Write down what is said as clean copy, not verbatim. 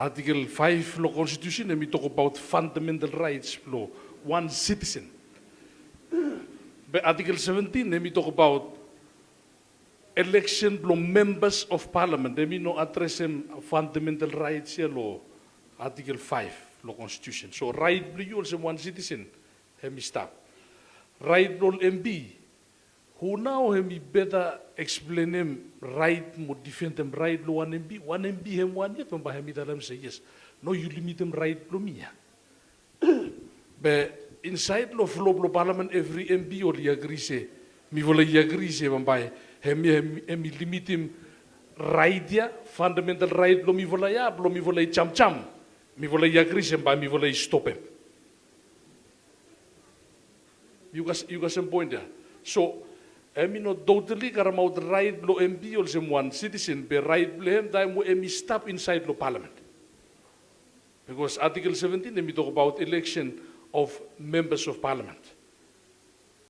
Article 5 law constitution, and we talk about fundamental rights law, one citizen. But Article 17, and we talk about election law members of parliament. They no address them fundamental rights here law, Article 5 law constitution. So right blue also one citizen, hemi stap. Right law MB, who now hemi better eksplenem right mo defend them right law one MB hem one yet when by hemi dalam say yes. No, you limit them right law me. But inside law flow parliament every MB or agree say, mi vola agree say when by hemi limit him right ya fundamental right lo mi vola ya lo mi vola cham mi vola agree say by mi vola stop him. You got some point there. So, emi no totally karemaot right lo MB or some one citizen be right blame time mo emi stop inside lo parliament. Because Article 17 emi talk about election of members of parliament.